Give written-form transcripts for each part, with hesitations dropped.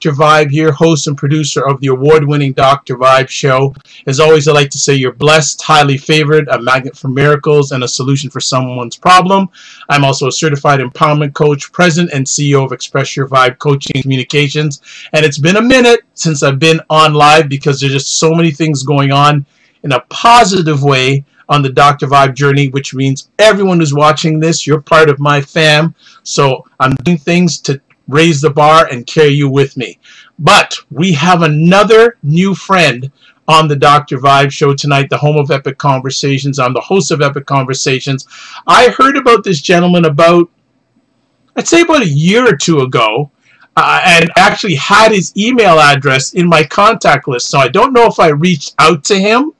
Dr. Vibe here, host and producer of the award-winning Dr. Vibe show. As always, I like to say you're blessed, highly favored, a magnet for miracles, and a solution for someone's problem. I'm also a certified empowerment coach, president and CEO of Express Your Vibe Coaching and Communications. And it's been a minute since I've been on live because there's just so many things going on in a positive way on the Dr. Vibe journey, which means everyone who's watching this, you're part of my fam. So I'm doing things to raise the bar and carry you with me. But we have another new friend on the Dr. Vibe show tonight, the home of Epic Conversations. I'm the host of Epic Conversations. I heard about this gentleman I'd say about a year or two ago, and actually had his email address in my contact list. So I don't know if I reached out to him,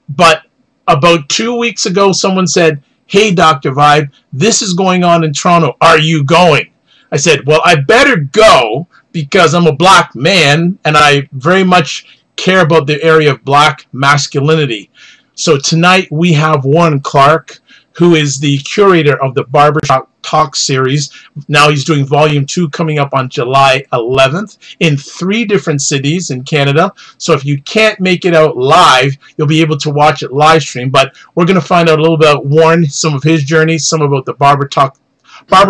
but about 2 weeks ago, someone said, "Hey, Dr. Vibe, this is going on in Toronto. Are you going?" I said, well, I better go because I'm a black man and I very much care about the area of black masculinity. So tonight we have Warren Clarke, who is the curator of the Barber Shop Talk Series. Now he's doing Volume 2 coming up on July 11th in 3 different cities in Canada. So if you can't make it out live, you'll be able to watch it live stream. But we're going to find out a little bit about Warren, some of his journey, some about the Barber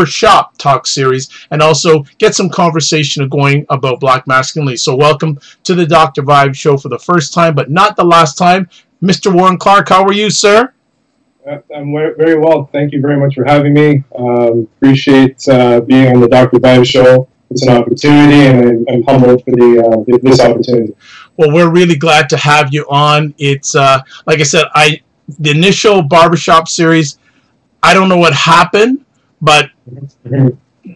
Shop Talk Series, and also get some conversation going about black masculinity. So welcome to the Dr. Vibe show for the first time, but not the last time. Mr. Warren Clarke, how are you, sir? I'm very well. Thank you very much for having me. Appreciate being on the Dr. Vibe show. It's an opportunity, and I'm humbled for this opportunity. Well, we're really glad to have you on. It's like I said, the initial barbershop series, I don't know what happened, but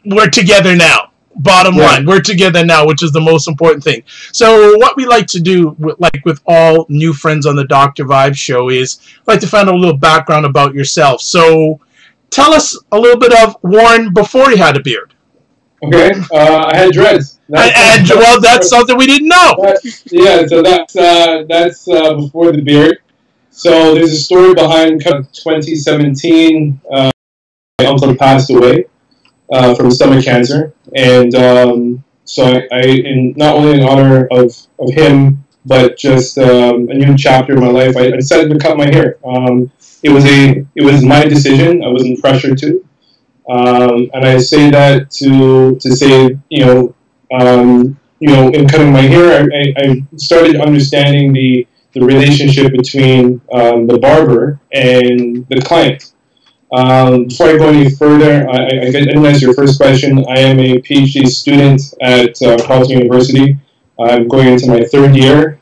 we're together now. Bottom line, we're together now, which is the most important thing. So what we like to do, like with all new friends on the Dr. Vibe show, is like to find out a little background about yourself. So tell us a little bit of Warren before he had a beard. Okay, I had dreads. Well, that's something we didn't know. So that's before the beard. So there's a story behind 2017. My uncle passed away from stomach cancer, and so I not only in honor of him, but just a new chapter in my life, I decided to cut my hair. It was my decision. I wasn't pressured to, and I say that to say in cutting my hair, I started understanding the relationship between the barber and the client. Before I go any further, I didn't answer your first question. I am a PhD student at Carleton University. I'm going into my 3rd year.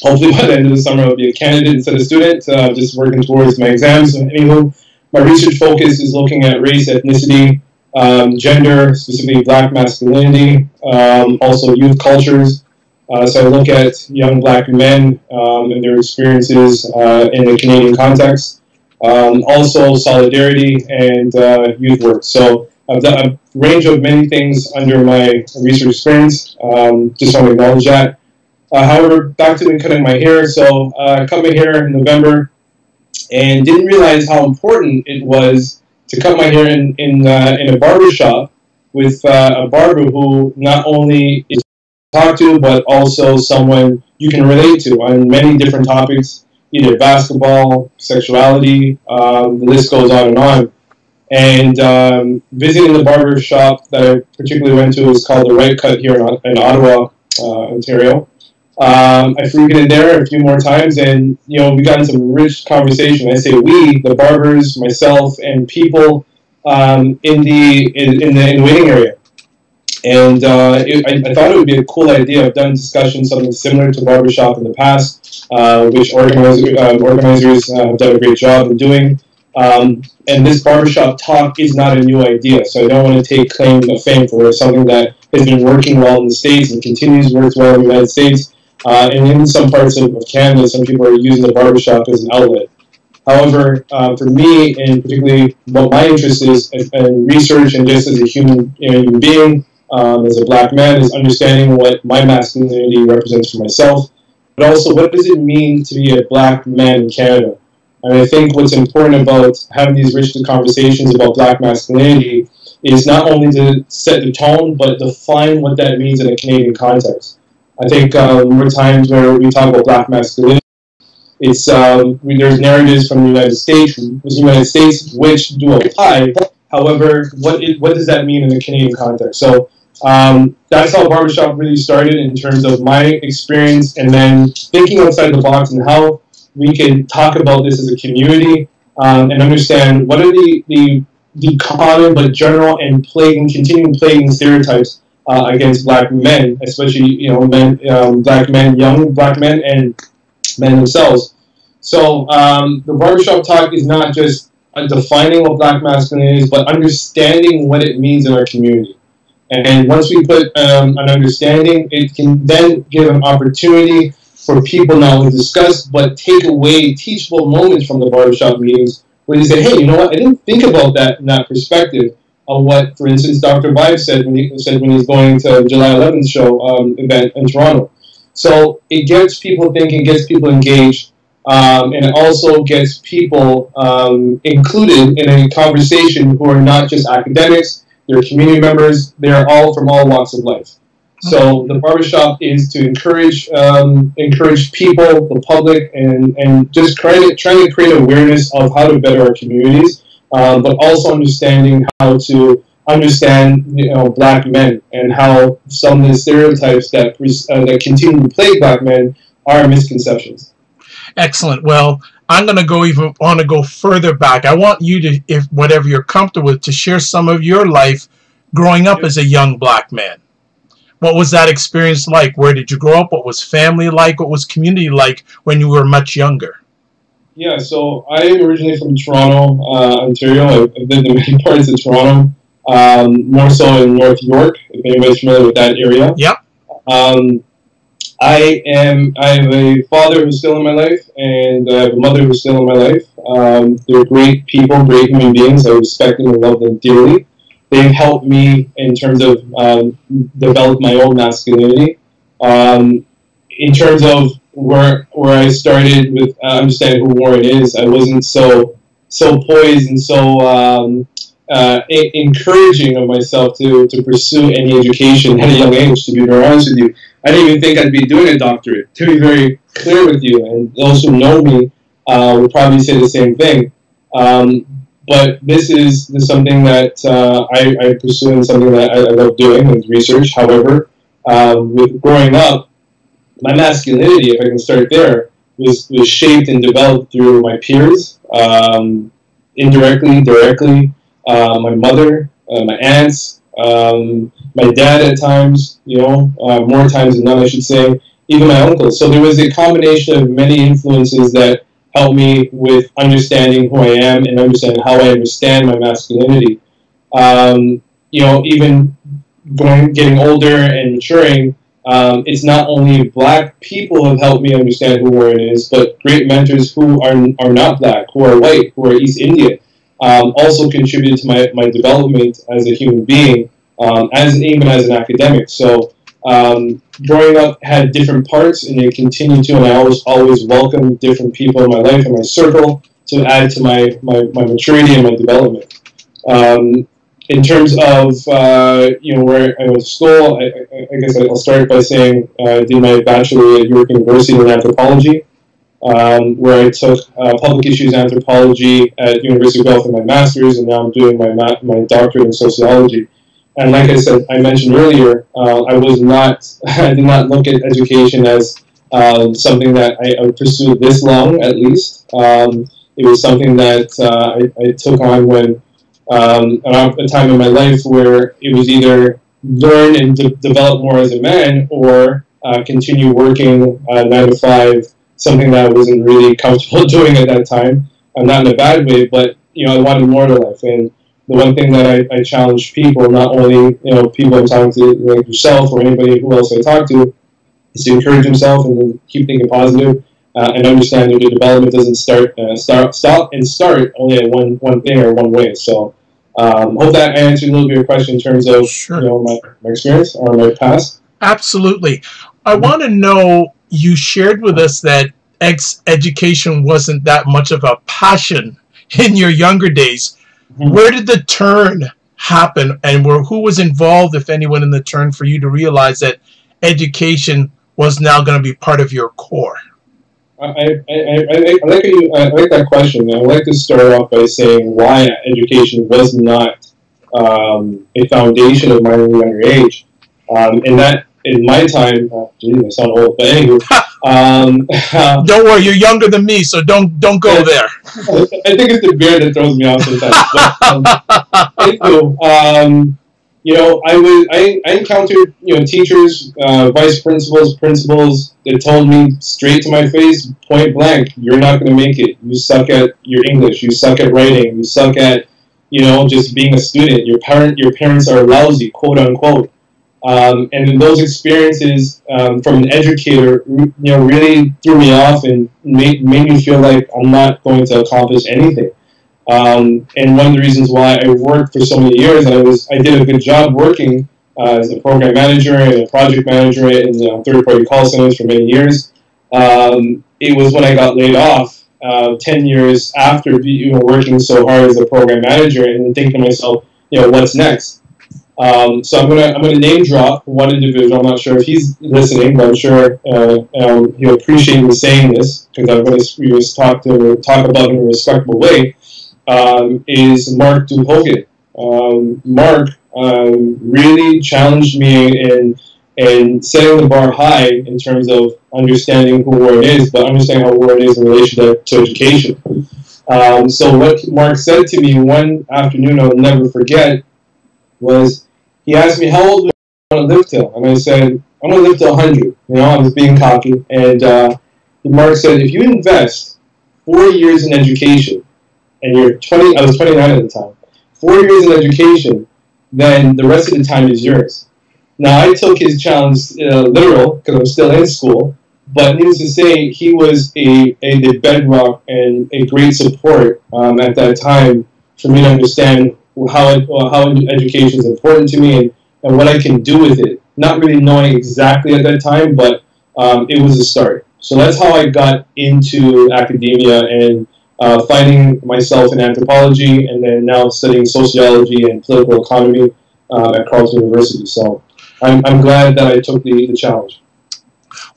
Hopefully by the end of the summer I'll be a candidate instead of student, just working towards my exams. So anyway, my research focus is looking at race, ethnicity, gender, specifically black masculinity, also youth cultures. So I look at young black men and their experiences in a Canadian context. Also solidarity and youth work. So I've done a range of many things under my research experience. Just want to acknowledge that. However, back to cutting my hair. So I cut my hair in November and didn't realize how important it was to cut my hair in a barber shop with a barber who not only is talk to, but also someone you can relate to on many different topics, either basketball, sexuality, the list goes on and on. And visiting the barber shop that I particularly went to is called The Right Cut here in Ottawa, Ontario. I frequented there a few more times, and we got into some rich conversation. I say we, the barbers, myself, and people in the waiting area. And I thought it would be a cool idea. I've done discussions, something similar to barbershop in the past, which organizers have done a great job in doing. And this barbershop talk is not a new idea, so I don't want to take claim of fame for something that has been working well in the States and continues to work well in the United States. And in some parts of Canada, some people are using the barbershop as an outlet. However, for me, and particularly what my interest is in research and just as a human being, as a black man, is understanding what my masculinity represents for myself, but also what does it mean to be a black man in Canada. And I think what's important about having these rich conversations about black masculinity is not only to set the tone, but define what that means in a Canadian context. I think more times where we talk about black masculinity, it's there's narratives from the United States which do apply. However, what does that mean in the Canadian context? So that's how Barbershop really started in terms of my experience, and then thinking outside the box and how we can talk about this as a community and understand what are the common but general and continuing plaguing stereotypes against black men, especially black men, young black men, and men themselves. So the Barbershop Talk is not just defining what black masculinity is, but understanding what it means in our community. And once we put an understanding, it can then give an opportunity for people not only to discuss, but take away teachable moments from the barbershop meetings where they say, hey, you know what, I didn't think about that in that perspective of what, for instance, Dr. Vibe said when he's going to July 11th show event in Toronto. So it gets people thinking, gets people engaged, and it also gets people included in a conversation who are not just academics, they're community members, they're all from all walks of life. So the barbershop is to encourage people, the public, and just trying to create awareness of how to better our communities, but also understanding how to understand black men and how some of the stereotypes that continue to plague black men are misconceptions. Excellent. Well, I'm going to go further back. I want you to, if whatever you're comfortable with, to share some of your life growing up as a young black man. What was that experience like? Where did you grow up? What was family like? What was community like when you were much younger? Yeah, so I am originally from Toronto, Ontario. I've lived in many parts of Toronto, more so in North York, if anybody's familiar with that area. Yep. I have a father who's still in my life, and I have a mother who's still in my life. They're great people, great human beings. I respect them and love them dearly. They've helped me in terms of develop my own masculinity. In terms of where I started with understanding who Warren is, I wasn't so poised and so encouraging of myself to pursue any education at a young age, to be very honest with you. I didn't even think I'd be doing a doctorate, to be very clear with you. And those who know me would probably say the same thing. But this is something that I pursue and something that I love doing is research. However, with growing up, my masculinity, if I can start there, was shaped and developed through my peers, indirectly, directly, my mother, my aunts, my dad at times, more times than none, I should say, even my uncles. So there was a combination of many influences that helped me with understanding who I am and understanding how I understand my masculinity. Even getting older and maturing, it's not only black people who have helped me understand who Warren is, but great mentors who are not black, who are white, who are East Indian, also contributed to my development as a human being, even as an academic. So growing up had different parts, and they continue to, and I always welcome different people in my life and my circle to add to my maturity and my development. In terms of where I went to school, I guess I'll start by saying I did my bachelor at York University in anthropology, where I took public issues anthropology at University of Guelph and my master's, and now I'm doing my doctorate in sociology. And like I said, I mentioned earlier, I did not look at education as something that I would pursue this long, at least. It was something that I took on when around a time in my life where it was either learn and develop more as a man, or continue working 9 to 5, something that I wasn't really comfortable doing at that time. Not in a bad way, but I wanted more to life. And the one thing that I challenge people, not only people I'm talking to like yourself or anybody who else I talk to, is to encourage themselves and then keep thinking positive, and understand that the development doesn't stop and start only at one thing or one way. So hope that I answered a little bit of your question in terms of my experience or my past. Absolutely. I want to know, you shared with us that education wasn't that much of a passion in your younger days. Mm-hmm. Where did the turn happen, and who was involved, if anyone, in the turn for you to realize that education was now going to be part of your core? I like that question. I would like to start off by saying why education was not a foundation of mine at a younger age. And that in my time, geez, I sound old, but anyway. Don't worry, you're younger than me, so don't go there. I think it's the beard that throws me off sometimes. But, anywho, I encountered teachers, vice principals that told me straight to my face, point blank, you're not going to make it. You suck at your English. You suck at writing. You suck at just being a student. Your parents are lousy, quote unquote. And those experiences from an educator, really threw me off and made me feel like I'm not going to accomplish anything. And one of the reasons why I worked for so many years, I did a good job working as a program manager and a project manager in third-party call centers for many years. It was when I got laid off 10 years after working so hard as a program manager, and thinking to myself, what's next? So I'm gonna name drop one individual. I'm not sure if he's listening, but I'm sure he'll appreciate me saying this, because I'm going to talk about him in a respectable way. Is Mark Duhogan. Mark really challenged me in setting the bar high in terms of understanding who Warren is, but understanding how Warren is in relation to education. So what Mark said to me one afternoon I'll never forget was, he asked me, how old do I want to live till? And I said, I'm going to live till 100. I was being cocky. And Mark said, if you invest 4 years in education, and you're 20, I was 29 at the time, 4 years in education, then the rest of the time is yours. Now, I took his challenge literal, because I'm still in school, but needless to say, he was the bedrock and a great support at that time for me to understand how education is important to me and what I can do with it. Not really knowing exactly at that time, but it was a start. So that's how I got into academia and finding myself in anthropology, and then now studying sociology and political economy at Carleton University. So I'm glad that I took the challenge.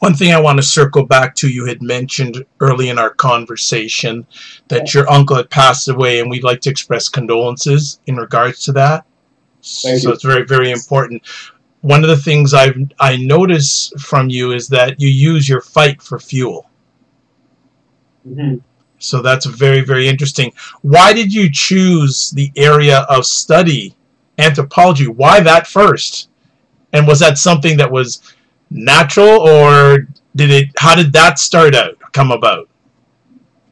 One thing I want to circle back to, you had mentioned early in our conversation that your uncle had passed away, and we'd like to express condolences in regards to that. Thank you. It's very, very important. One of the things I notice from you is that you use your fight for fuel. Mm-hmm. So that's very, very interesting. Why did you choose the area of study, anthropology? Why that first? And was that something that was natural, or how did that come about?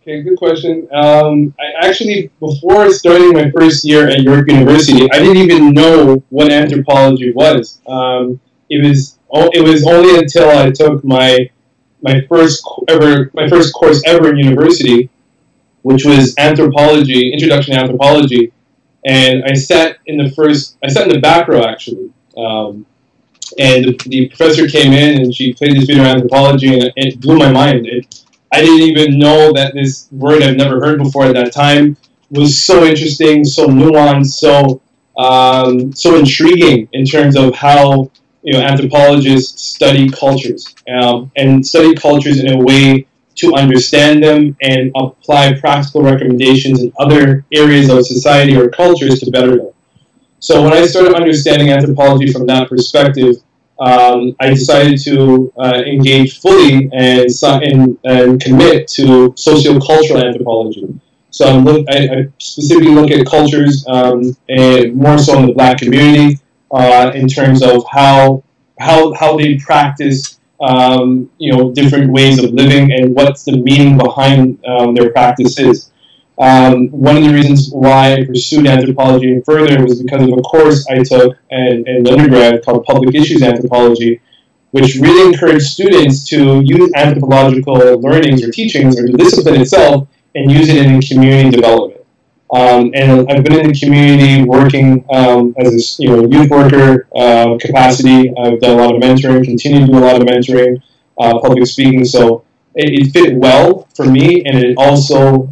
Okay, good question. I actually, before starting my first year at York University, I didn't even know what anthropology was. It was only until I took my first course ever in university, which was anthropology, introduction to anthropology, and I sat in the back row actually. And the professor came in and she played this video on anthropology, and it blew my mind. I didn't even know that this word I've never heard before at that time was so interesting, so nuanced, so intriguing in terms of how anthropologists study cultures and study cultures in a way to understand them and apply practical recommendations in other areas of society or cultures to better them. So when I started understanding anthropology from that perspective, I decided to engage fully and commit to sociocultural anthropology. So I specifically look at cultures, and more so in the Black community, in terms of how they practice, different ways of living and what's the meaning behind their practices. One of the reasons why I pursued anthropology further was because of a course I took in undergrad called Public Issues Anthropology, which really encouraged students to use anthropological learnings or teachings or the discipline itself and use it in community development. And I've been in the community working as a youth worker capacity. I've done a lot of mentoring, continue to do a lot of mentoring, public speaking. So it fit well for me, and it also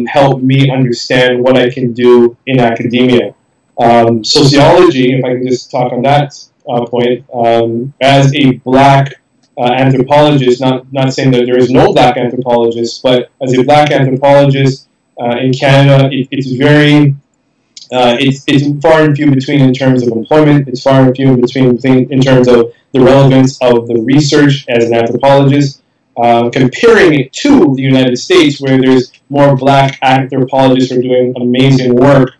helped me understand what I can do in academia. Sociology, if I can just talk on that point, as a black anthropologist, not saying that there is no black anthropologists, but as a black anthropologist in Canada, it's very it's far and few between in terms of employment. It's far and few between in terms of the relevance of the research as an anthropologist. Comparing it to the United States, where there's more black anthropologists who are doing amazing work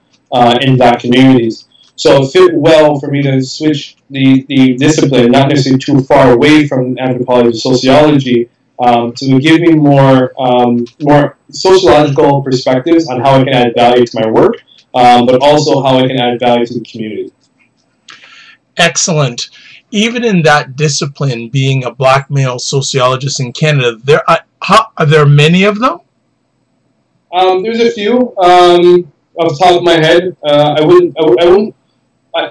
in black communities. So it fit well for me to switch the discipline, not necessarily too far away from anthropology and sociology, to give me more sociological perspectives on how I can add value to my work, but also how I can add value to the community. Excellent. Even in that discipline, being a black male sociologist in Canada, are there many of them? There's a few. Off the top of my head, I wouldn't.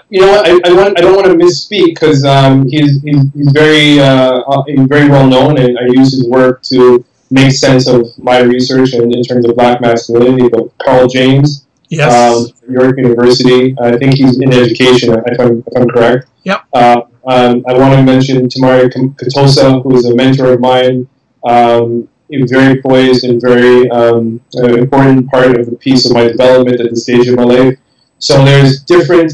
You know what? I don't want to misspeak because he's very well known, and I use his work to make sense of my research and in terms of black masculinity. But Carl James, yes, York University. I think he's in education, if I'm correct. Yep. I want to mention Tamari Katosa, who is a mentor of mine. He was very poised and very important part of the piece of my development at the stage of my life. So there's different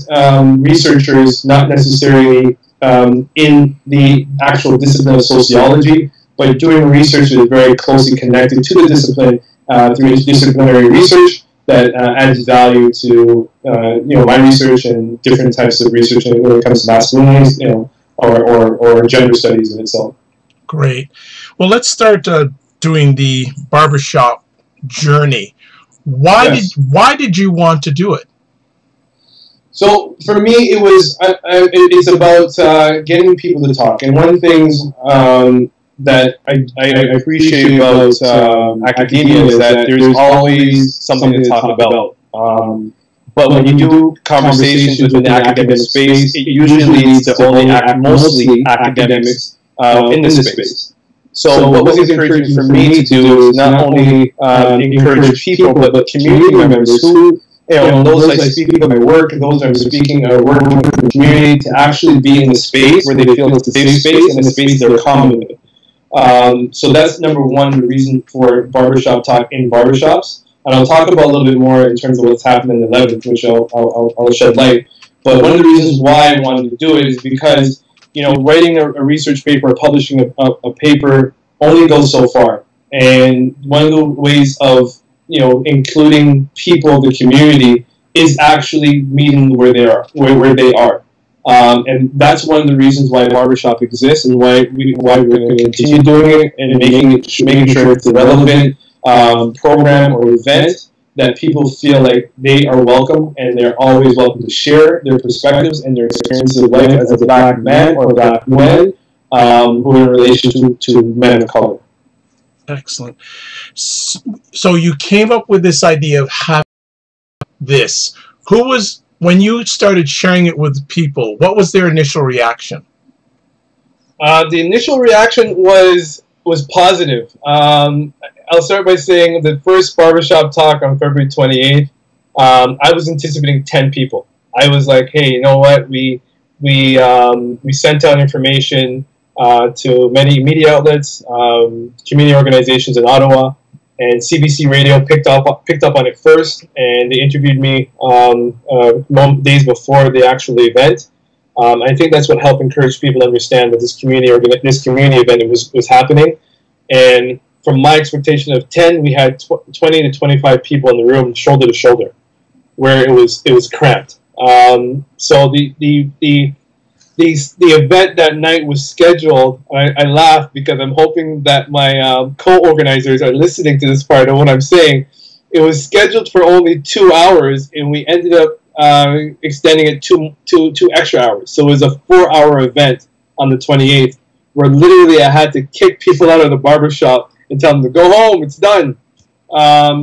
researchers, not necessarily in the actual discipline of sociology, but doing research that is very closely connected to the discipline through interdisciplinary research that adds value to my research and different types of research when it comes to masculinity, or gender studies in itself. Great. Well, let's start doing the barbershop journey. Why did you want to do it? So for me, it was it's about getting people to talk. And one of the things that I appreciate about academia is that there's always something to talk about. But when you do conversations within the academic space, it usually leads to mostly academics in the space. So what was encouraging for me to do is not only encourage people, but community members who, those I speak of my work, those I'm speaking or working with the community, to actually be in the space where they feel it's a safe space and a space they're common with. So that's number one, the reason for barbershop talk in barbershops. And I'll talk about a little bit more in terms of what's happening in the 11th, which I'll shed light. But one of the reasons why I wanted to do it is because, writing a research paper or publishing a paper only goes so far. And one of the ways of, including people of the community is actually meeting where they are, where they are. And that's one of the reasons why barbershop exists and why we're going to continue doing it and making sure it's a relevant program or event that people feel like they are welcome and they're always welcome to share their perspectives and their experiences of life as a black man or black woman who are in relation to men of color. Excellent. So you came up with this idea of having this. When you started sharing it with people, what was their initial reaction? The initial reaction was positive. I'll start by saying the first barbershop talk on February 28th, I was anticipating 10 people. I was like, hey, you know what? We sent out information to many media outlets, community organizations in Ottawa, and CBC Radio picked up on it first, and they interviewed me days before the actual event. I think that's what helped encourage people to understand that this community event was happening. And from my expectation of 10, we had 20 to 25 people in the room, shoulder to shoulder, where it was cramped. So the event that night was scheduled. I laugh because I'm hoping that my co-organizers are listening to this part of what I'm saying. It was scheduled for only 2 hours, and we ended up extending it two extra hours. So it was a 4-hour event on the 28th, where literally I had to kick people out of the barbershop and tell them to go home. It's done.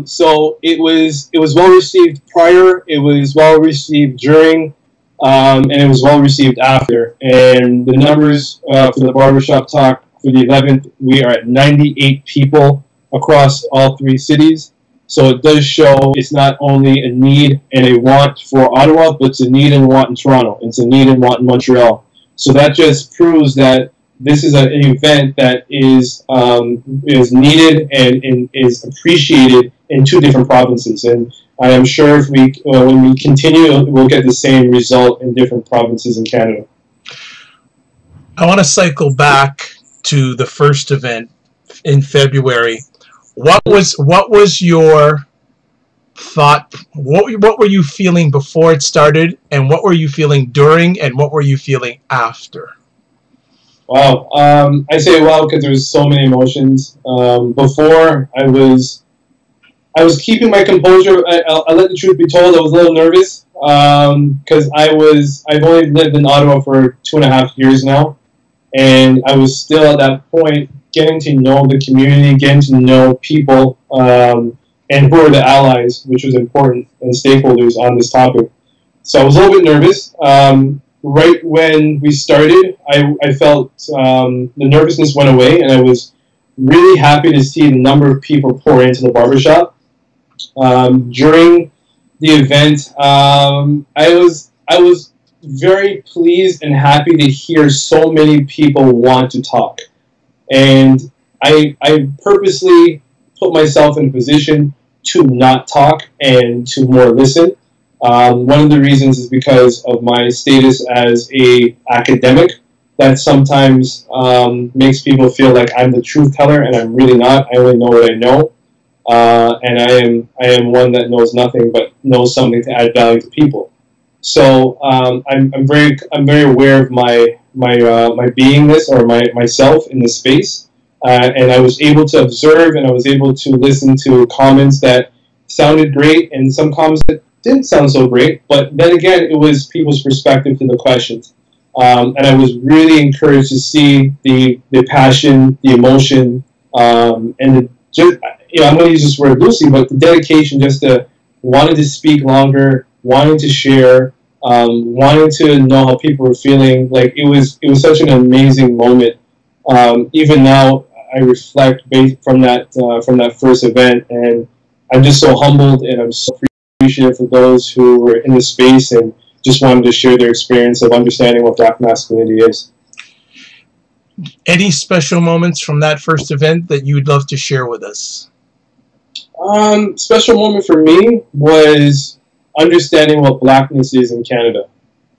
So it was well received prior. It was well received during. And it was well received after. And the numbers for the barbershop talk for the 11th, we are at 98 people across all 3 cities. So it does show it's not only a need and a want for Ottawa, but it's a need and want in Toronto. It's a need and want in Montreal. So that just proves that this is an event that is needed and is appreciated in two different provinces. And I am sure if when we continue, we'll get the same result in different provinces in Canada. I want to cycle back to the first event in February. What was your thought? What were you feeling before it started, and what were you feeling during, and what were you feeling after? Wow, I say wow because there's so many emotions. Before I was keeping my composure. I'll let the truth be told. I was a little nervous because I've only lived in Ottawa for 2.5 years now, and I was still at that point getting to know the community, getting to know people, and who are the allies, which was important, and stakeholders on this topic. So I was a little bit nervous. Right when we started, I felt the nervousness went away, and I was really happy to see the number of people pour into the barbershop. During the event, I was very pleased and happy to hear so many people want to talk. And I purposely put myself in a position to not talk and to more listen. One of the reasons is because of my status as a academic. That sometimes makes people feel like I'm the truth teller, and I'm really not. I only know what I know, and I am one that knows nothing but knows something to add value to people. So I'm very aware of my beingness or myself in this space, and I was able to observe, and I was able to listen to comments that sounded great, and some comments that didn't sound so great. But then again, it was people's perspective to the questions, and I was really encouraged to see the passion, the emotion, and I'm going to use this word loosely, but the dedication just to wanting to speak longer, wanting to share, wanting to know how people were feeling. Like it was such an amazing moment. Even now, I reflect based from that first event, and I'm just so humbled, and I'm so appreciative for those who were in the space and just wanted to share their experience of understanding what Black masculinity is. Any special moments from that first event that you'd love to share with us? Special moment for me was understanding what Blackness is in Canada.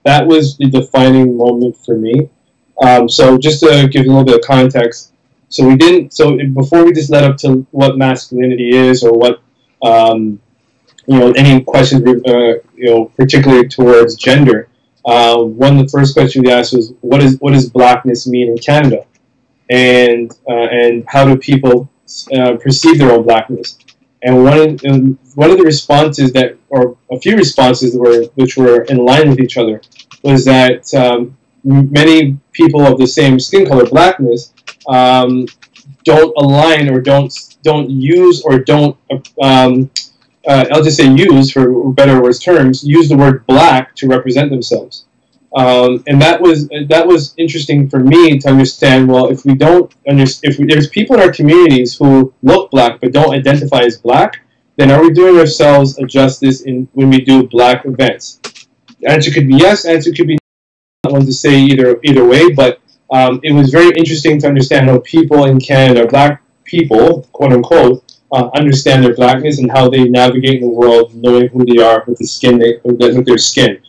That was the defining moment for me. So just to give a little bit of context, so before we just led up to what masculinity is, or what any questions particularly towards gender. One of the first questions we asked was, what does Blackness mean in Canada, and how do people perceive their own Blackness? And one of the responses or a few responses which were in line with each other, was that many people of the same skin color, Blackness, don't align or don't use or don't. I'll just say use, for better or worse terms, use the word Black to represent themselves. And that was interesting for me to understand. Well, if there's people in our communities who look Black but don't identify as Black, then are we doing ourselves a justice when we do Black events? The answer could be yes. The answer could be no. I don't want to say either way, but it was very interesting to understand how people in Canada, Black people, quote unquote, understand their Blackness and how they navigate in the world, knowing who they are with with their skin.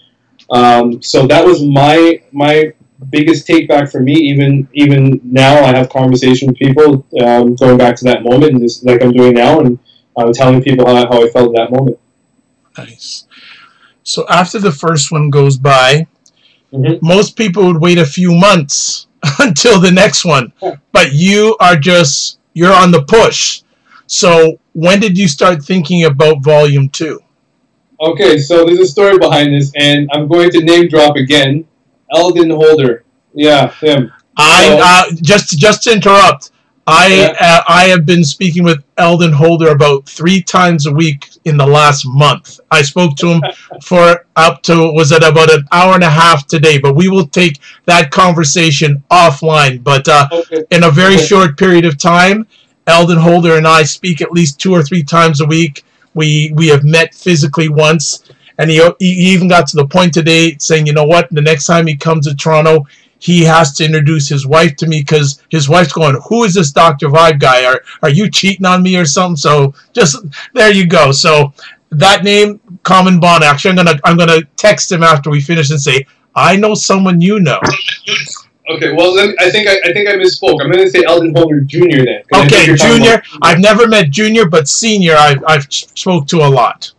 So that was my biggest take back for me. Even now, I have conversations with people going back to that moment, and just like I'm doing now, and telling people how I felt at that moment. Nice. So after the first one goes by, most people would wait a few months until the next one, but you're on the push. So when did you start thinking about Volume 2? Okay, so there's a story behind this, and I'm going to name drop again. Eldon Holder. Yeah, him. Just to interrupt, I have been speaking with Eldon Holder about 3 times a week in the last month. I spoke to him for about an hour and a half today, but we will take that conversation offline. But in a very short period of time, Eldon Holder and I speak at least 2 or 3 times a week. We have met physically once, and he even got to the point today saying, you know what, the next time he comes to Toronto, he has to introduce his wife to me, because his wife's going, who is this Dr. Vibe guy? Are you cheating on me or something? So just there you go. So that name, Common Bond. Actually, I'm gonna text him after we finish and say, I know someone you know. Okay, well, I think I misspoke. I'm going to say Eldon Holder Jr. then. Okay, Junior. I've never met Junior, but Senior I've spoke to a lot.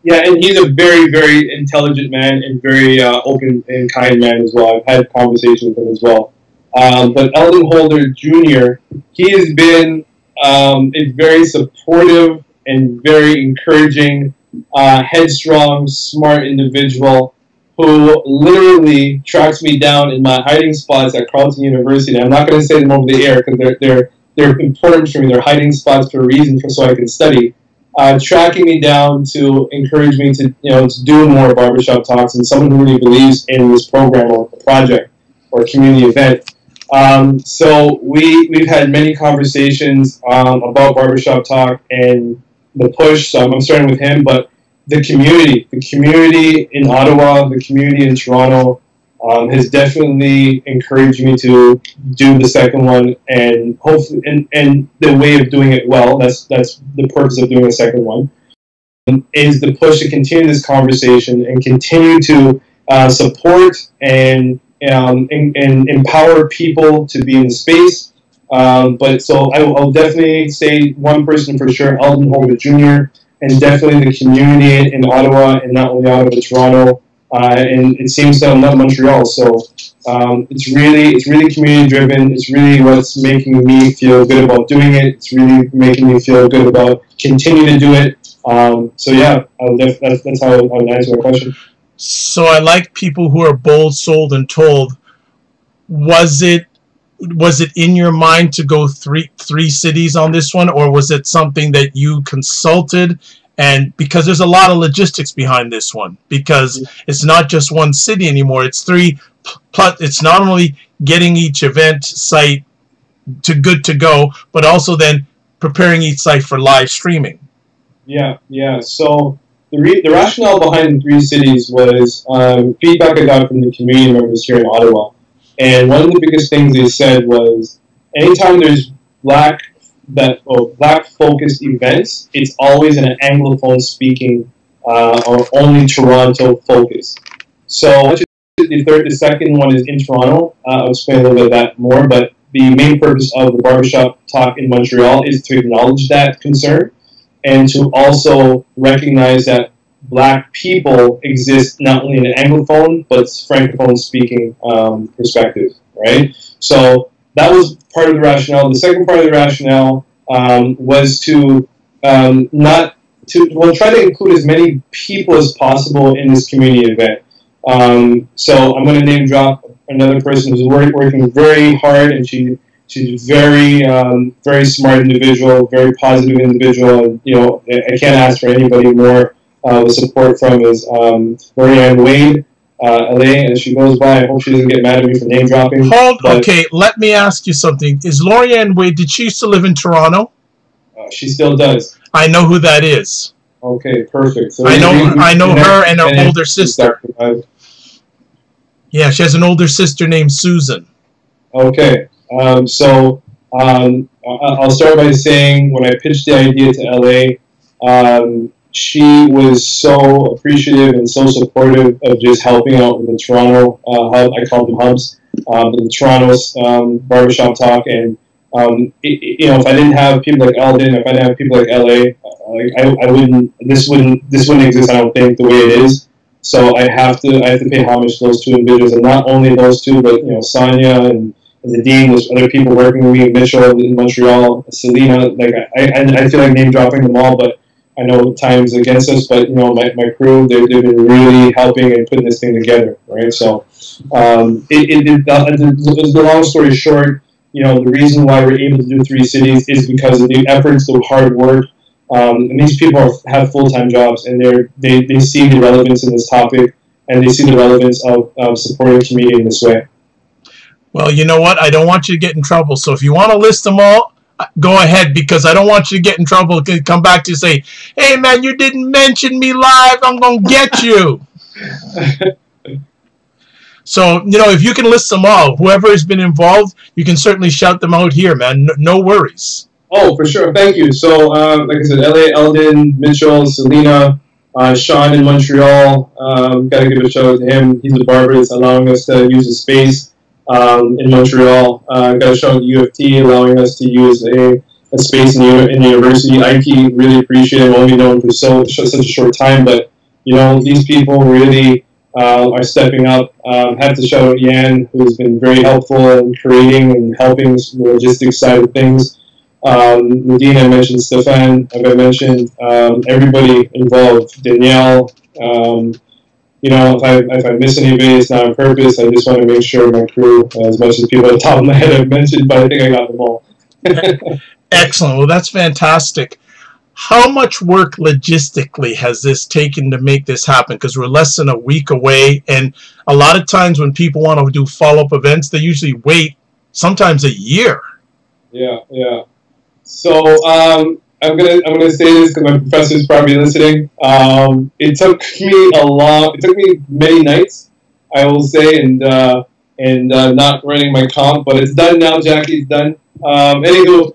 Yeah, and he's a very, very intelligent man and very open and kind man as well. I've had conversations with him as well. But Eldon Holder Jr., he has been a very supportive and very encouraging, headstrong, smart individual who literally tracks me down in my hiding spots at Carleton University. I'm not going to say them over the air because they're important for me. They're hiding spots for a reason, so I can study. Tracking me down to encourage me to do more barbershop talks, and someone who really believes in this program or project or community event. So we've had many conversations about barbershop talk and the push. So I'm starting with him, but the community in Ottawa, the community in Toronto has definitely encouraged me to do the second one, and hopefully, and the way of doing it well. That's the purpose of doing the second one. Is the push to continue this conversation and continue to support and empower people to be in the space. But so I'll definitely say one person for sure, Eldon Holder Jr., and definitely the community in Ottawa, and not only Ottawa, but Toronto, and it seems that I'm not Montreal. So it's really community driven. It's really what's making me feel good about doing it. It's really making me feel good about continuing to do it. So yeah, that's how I would answer that question. So I like people who are bold, sold, and told. Was it in your mind to go three cities on this one, or was it something that you consulted? And because there's a lot of logistics behind this one, because it's not just one city anymore, it's three, plus it's not only getting each event site good to go, but also then preparing each site for live streaming. Yeah. So the rationale behind the three cities was feedback I got from the community members here in Ottawa. And one of the biggest things they said was, anytime there's black focused events, it's always in an Anglophone speaking or only Toronto focus. So the second one is in Toronto. I'll explain a little bit of that more, but the main purpose of the Barbershop Talk in Montreal is to acknowledge that concern and to also recognize that black people exist not only in an Anglophone, but Francophone speaking perspective, right? So that was part of the rationale. The second part of the rationale was to try to include as many people as possible in this community event. So I'm going to name drop another person who's working very hard, and she's very very smart individual, very positive individual, and I can't ask for anybody more the support from is Lorianne Wade, LA, as she goes by. I hope she doesn't get mad at me for name dropping. Okay, let me ask you something. Is Lorianne Wade, did she used to live in Toronto? She still does. I know who that is. Okay, perfect. So I know her and her older sister. Yeah, she has an older sister named Susan. Okay, so I'll start by saying when I pitched the idea to LA, she was so appreciative and so supportive of just helping out with the Toronto hub. I call them hubs, the Toronto's Barbershop Talk. And if I didn't have people like Eldon, if I didn't have people like LA, I wouldn't. This wouldn't exist. I don't think the way it is. So I have to pay homage to those two individuals, and not only those two, but Sonia and the dean. There's other people working with me, Mitchell in Montreal, Selena. Like I feel like name dropping them all, but I know time's against us, but my crew, they've been really helping and putting this thing together, right? So, the long story short, the reason why we're able to do three cities is because of the efforts, the hard work, and these people have full-time jobs, and they see the relevance in this topic, and they see the relevance of supporting the community in this way. Well, you know what? I don't want you to get in trouble, so if you want to list them all, go ahead, because I don't want you to get in trouble. Come back to say, hey, man, you didn't mention me live. I'm going to get you. So, if you can list them all, whoever has been involved, you can certainly shout them out here, man. No worries. Oh, for sure. Thank you. So, like I said, L.A., Eldon, Mitchell, Selena, Sean in Montreal. Got to give a shout out to him. He's a barber that's allowing us to use the space in Montreal. Got to shout out to UFT, allowing us to use a space in the university. IT, really appreciate it. Only known for such a short time, but, these people really are stepping up. Have to shout out Yan, who's been very helpful in creating and helping the logistics side of things. Nadine, I mentioned Stefan, like I mentioned, everybody involved, Danielle. If I miss anybody, it's not on purpose. I just want to make sure my crew, as much as people at the top of my head have mentioned, but I think I got them all. Excellent. Well, that's fantastic. How much work logistically has this taken to make this happen? Because we're less than a week away, and a lot of times when people want to do follow-up events, they usually wait sometimes a year. Yeah. So I'm gonna say this because my professor's probably listening. It took me many nights, I will say, and not running my comp, but it's done now. Jackie, it's done. Anywho.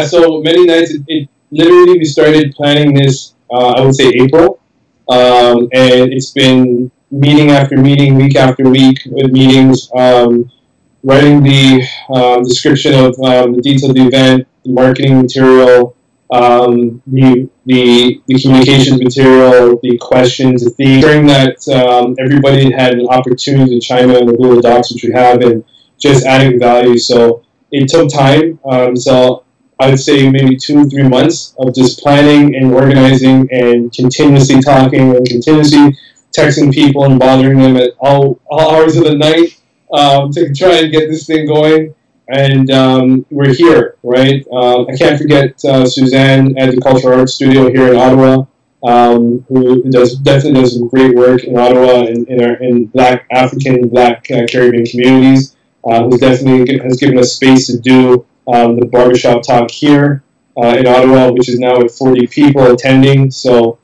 So many nights, it literally, we started planning this, I would say April, and it's been meeting after meeting, week after week with meetings, writing the description of the details of the event, the marketing material, the communications material, the questions, the theme. During that, everybody had an opportunity to chime in on the Google Docs, which we have, and just adding value. So it took time, so I would say maybe 2 or 3 months of just planning and organizing and continuously talking and continuously texting people and bothering them at all hours of the night to try and get this thing going. And we're here, right? I can't forget Suzanne at the Cultural Arts Studio here in Ottawa, who definitely does some great work in Ottawa and in Black African, Black Caribbean communities. Who definitely has given us space to do the Barber Shop Talk here in Ottawa, which is now at 40 people attending. So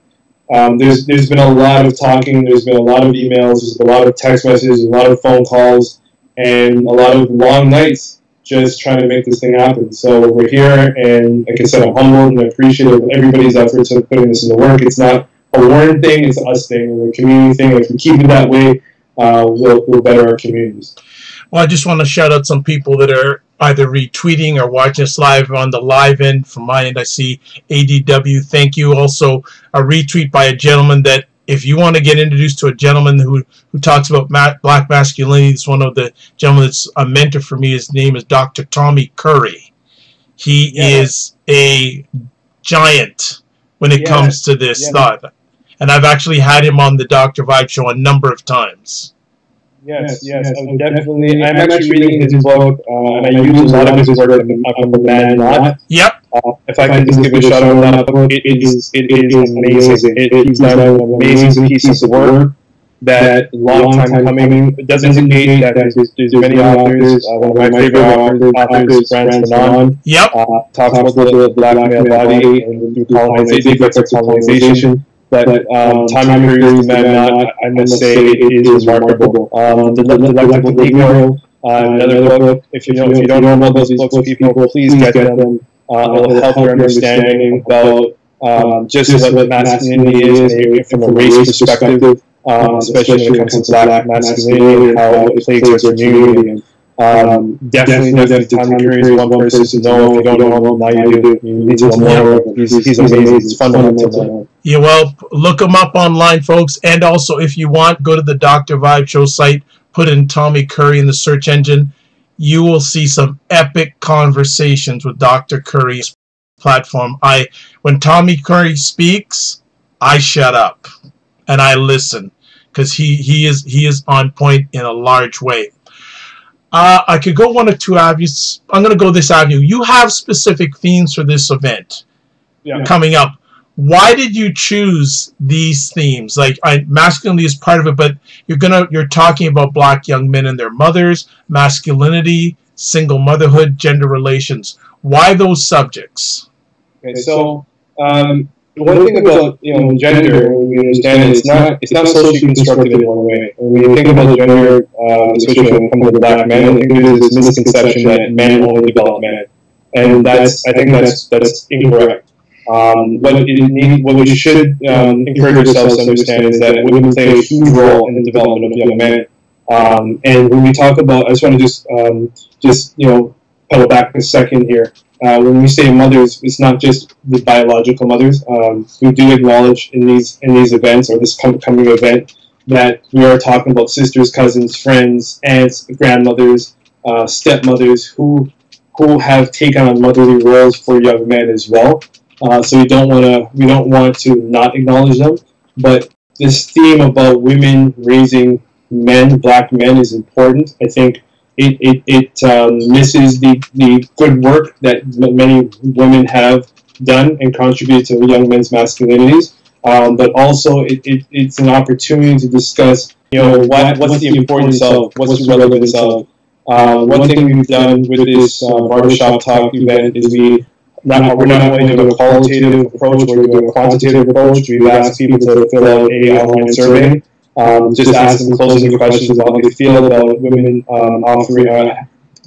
there's been a lot of talking, there's been a lot of emails, there's a lot of text messages, a lot of phone calls, and a lot of long nights just trying to make this thing happen. So we're here, and like I said, I'm humbled and appreciative of everybody's efforts of putting this into work. It's not a Warren thing, it's us thing, and a community thing. If we keep it that way, we'll better our communities. Well, I just want to shout out some people that are either retweeting or watching us live on the live end. From my end, I see ADW. Thank you. Also, a retweet by a gentleman that, if you want to get introduced to a gentleman who talks about black masculinity, it's one of the gentlemen that's a mentor for me. His name is Dr. Tommy Curry. He is a giant when it comes to this thought. And I've actually had him on the Dr. Vibe show a number of times. Yes, definitely. I'm actually reading his book, and I use a lot of his work on the Man Not. Yep. If I can just give a shout out on that book, it is amazing. He's done an amazing piece of work that long time coming. It doesn't indicate that there's many authors. One of my favorite authors, Francis Fanon. Yep. Talks about the black male body and through colonization. But Tommy Curry's Man Not, I must say, it is remarkable. The Delectable Negro, another book. If you don't know about those books, people, please get them. It'll help your understanding about just what masculinity is from a race perspective, especially when it comes to black masculinity and how it plays our community. Definitely, Tommy Curry is one person to know. If you don't know him, now you do. You need to know more. He's amazing. He's fundamental. Yeah, well, look him up online, folks. And also, if you want, go to the Dr. Vibe Show site, put in Tommy Curry in the search engine. You will see some epic conversations with Dr. Curry's platform. When Tommy Curry speaks, I shut up and I listen, because he is on point in a large way. I could go one or two avenues. I'm going to go this avenue. You have specific themes for this event coming up. Why did you choose these themes? Like, masculinity is part of it, but you're talking about black young men and their mothers, masculinity, single motherhood, gender relations. Why those subjects? Okay, so one thing about gender, we understand it's not socially constructed in one way. And when you think about gender, especially when it comes to black men, I think there's this misconception that men only develop men, and I think that's incorrect. What we should encourage ourselves to understand is that women play a huge role in the development of young men. And when we talk about, I just want to just pedal back a second here. When we say mothers, it's not just the biological mothers. We do acknowledge in these events, or this coming event, that we are talking about sisters, cousins, friends, aunts, grandmothers, stepmothers who have taken on motherly roles for young men as well. So we don't want to not acknowledge them. But this theme about women raising men, black men, is important. I think it misses the good work that many women have done and contributed to young men's masculinities. But also it's an opportunity to discuss, what's the importance of, what's the relevance of. One thing we've done with this Barber Shop Talk event is we're not only doing a qualitative approach, we're doing a quantitative approach. We've asked people to fill out a online survey. Just ask them closing questions about how they feel about women offering,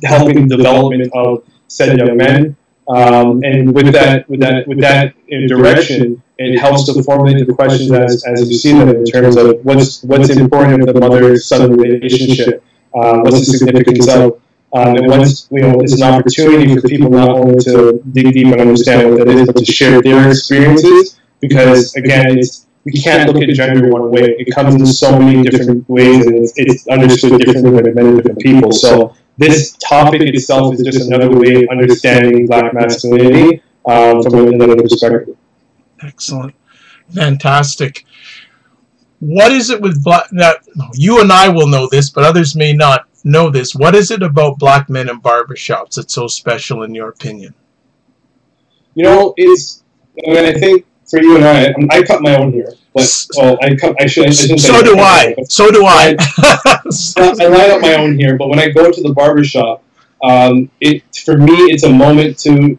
helping the development of said young men. And with that direction, it helps to formulate the questions as you see them in terms of what's important of the mother-son relationship, what's the significance of, and once it's an opportunity for people not only to dig deep and understand what that is, but to share their experiences, because again, we can't look at gender one way. It comes in so many different ways, and it's understood differently by many different people. So this topic itself is just another way of understanding black masculinity from another perspective. Excellent. Fantastic. What is it with black... Now, you and I will know this, but others may not know this. What is it about black men in barbershops that's so special in your opinion? I think for you and I cut my own hair, but I shouldn't. So do I. I line up my own hair, but when I go to the barbershop, for me it's a moment to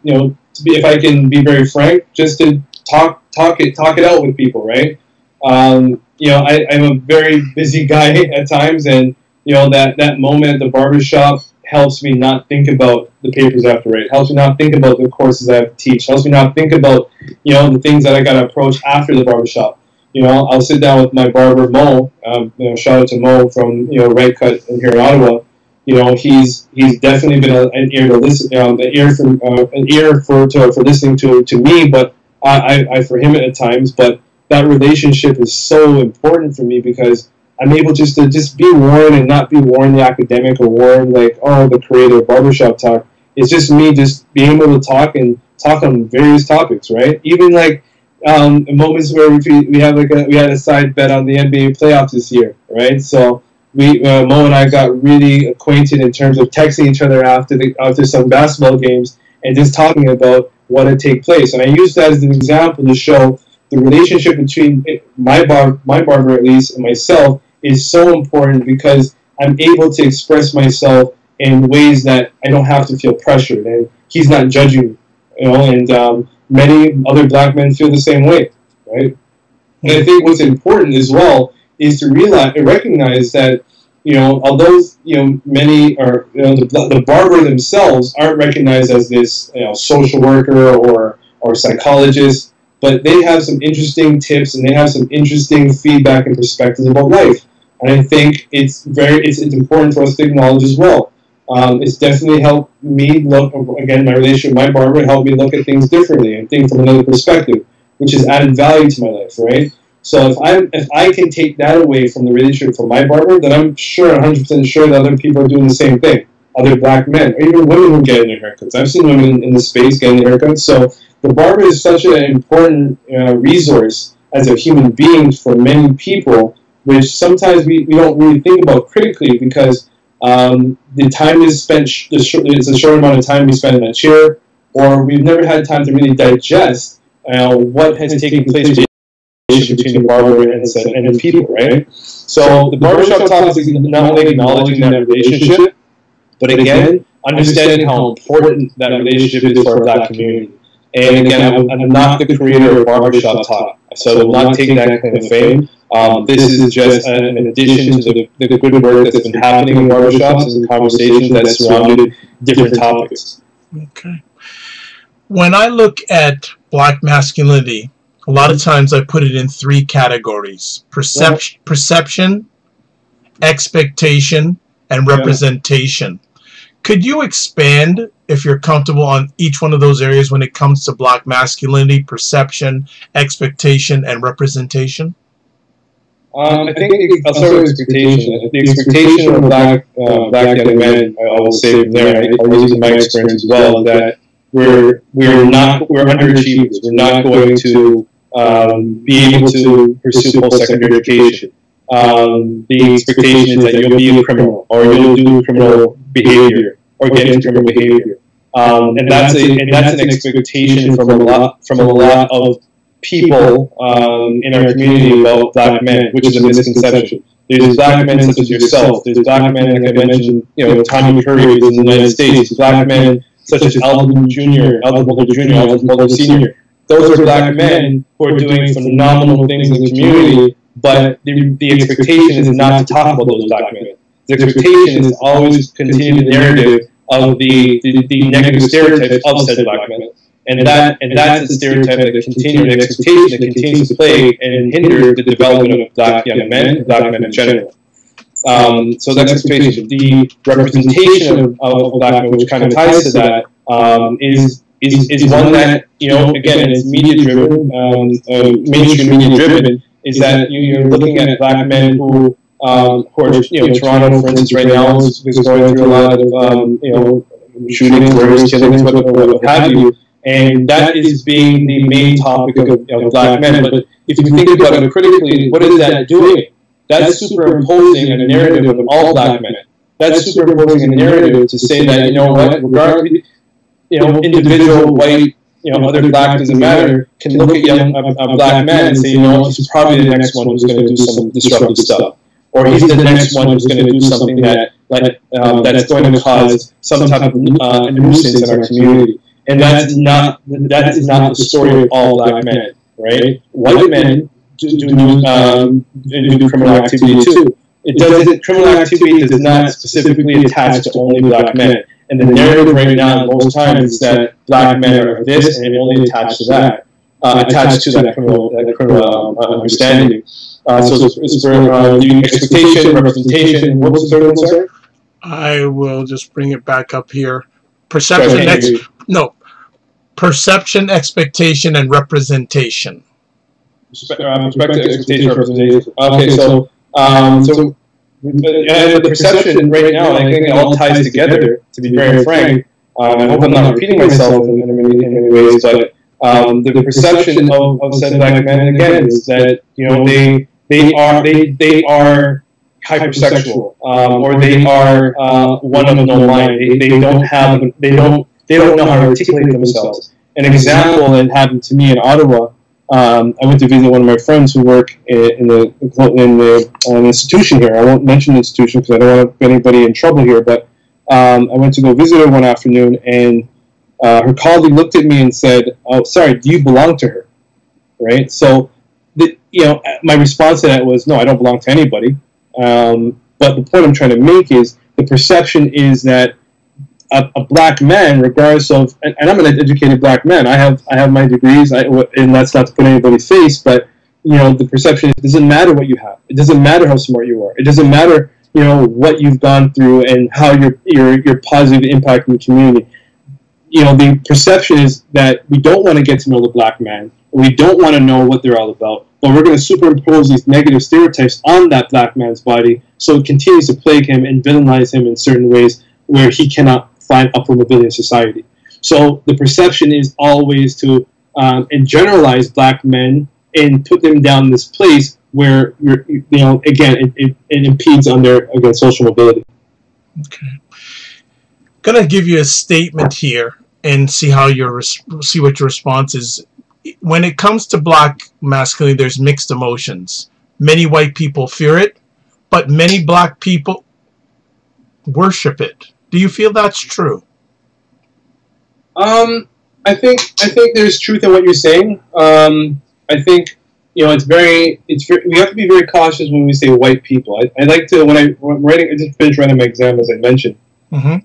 if I can be very frank, just to talk it out with people, right? I'm a very busy guy at times, and that moment at the barbershop helps me not think about the papers after, right? Helps me not think about the courses I have to teach. Helps me not think about, the things that I got to approach after the barbershop. I'll sit down with my barber, Mo. Shout out to Mo from, Right Cut here in Ottawa. He's definitely been an ear to listen, an ear for listening to me, but I for him at times. But that relationship is so important for me because I'm able to be Warren and not be Warren the academic or Warren the creator of Barbershop Talk. It's just me just being able to talk on various topics, right? Even moments where we had a side bet on the NBA playoffs this year, right? So Mo and I got really acquainted in terms of texting each other after some basketball games and just talking about what had taken place. And I use that as an example to show the relationship between my barber at least and myself is so important because I'm able to express myself in ways that I don't have to feel pressured, and he's not judging me, and many other black men feel the same way, right? And I think what's important as well is to recognize that, although many are the barber themselves aren't recognized as this social worker or psychologist, but they have some interesting tips and they have some interesting feedback and perspectives about life. And I think it's important for us to acknowledge as well. It's definitely helped me look, again, my relationship with my barber helped me look at things differently and think from another perspective, which has added value to my life, right? So if I can take that away from the relationship from my barber, then I'm 100% sure that other people are doing the same thing. Other black men, or even women who get their haircuts. I've seen women in the space getting their haircuts. So the barber is such an important resource as a human being for many people, which sometimes we don't really think about critically because the time is spent, it's a short amount of time we spend in a chair, or we've never had time to really digest what has taken place between the barber and the people, right? So the barbershop talk is not only acknowledging that relationship, but again, understanding how important that relationship is for our Black community. And again, I'm not the creator of Barber Shop Talk, so I will not take that kind of fame. This is just an addition to the good work that's been happening in barbershops and the conversations that surrounded different topics. Okay. When I look at Black masculinity, a lot of times I put it in three categories: perception, expectation, and representation. Could you expand, if you're comfortable, on each one of those areas when it comes to Black masculinity, perception, expectation, and representation? I think I'll start with expectation. The expectation of Black young men, I will say from there, I'll use my experience as well, that we're underachievers. We're not going to be able to pursue post-secondary education. The expectation is that you'll be a criminal, or you'll do criminal behavior, or get into criminal behavior, and that's an expectation from a lot of people in our community about Black men, which is a misconception. There's Black men such as yourself. There's Black men, like I mentioned, Tommy Curry is in the United States. Black men such as Alvin Jr., Alvin Butler Jr., Alvin Butler Sr. Those are Black men who are doing phenomenal things in the community, but the expectation is not to talk about those Black men. The expectation is always continue the narrative of the negative stereotypes of said Black men. And that's a stereotype that continues, an expectation that continues to plague and hinder the development of Black young men, Black men in general. So that's expectation. The representation of Black men, which kind of ties to that, is one that, again, is media driven, mainstream media driven, is that you're looking at Black men who are, Toronto, for instance, right now is going through a lot of, shootings, murders, killings, what have you. And that is being the main topic of Black men. But if you think about it critically, what is that doing? That's superimposing a narrative of all Black men. That's superimposing a narrative to say that, regardless, individual white, other Black, doesn't matter, can look at a Black man and say, he's probably the next one who's going to do some disruptive stuff. Or he's the next one who's going to do something that's going to cause some type of nuisance in our community. And that is not the story of all Black men, right? White men do criminal activity too. Criminal activity does not specifically attach to only Black men. And the narrative right now, most times, is that Black men are this, and it only attached to that, criminal understanding. So it's for the expectation, representation. What was the third one, sir? I will just bring it back up here. Perception, expectation, and representation. Expectation, representation. Okay, so the perception right now, I think it all ties together. To be very frank, I hope I'm not repeating myself in many ways, but the perception of said Black men again is that they are hypersexual, or they are one of no mind. They don't know how to articulate themselves. An example that happened to me in Ottawa, I went to visit one of my friends who work in the institution here. I won't mention the institution because I don't want to get anybody in trouble here, but I went to go visit her one afternoon, and her colleague looked at me and said, "Oh, sorry, do you belong to her?" Right? So, my response to that was, "No, I don't belong to anybody." But the point I'm trying to make is the perception is that a Black man, regardless of, and I'm an educated Black man, I have my degrees, and that's not to put anybody's face, but the perception is, it doesn't matter what you have, it doesn't matter how smart you are, it doesn't matter what you've gone through and how your positive impact in the community. The perception is that we don't want to get to know the Black man, we don't want to know what they're all about, but we're going to superimpose these negative stereotypes on that Black man's body, so it continues to plague him and villainize him in certain ways where he cannot find upward mobility in society. So the perception is always to generalize Black men and put them down in this place where again it impedes on their social mobility. Okay, gonna give you a statement here and see what your response is. When it comes to Black masculinity, there's mixed emotions. Many white people fear it, but many Black people worship it. Do you feel that's true? I think there's truth in what you're saying. I think we have to be very cautious when we say white people. I like to when I'm writing. I just finished writing my exam, as I mentioned. Mm-hmm.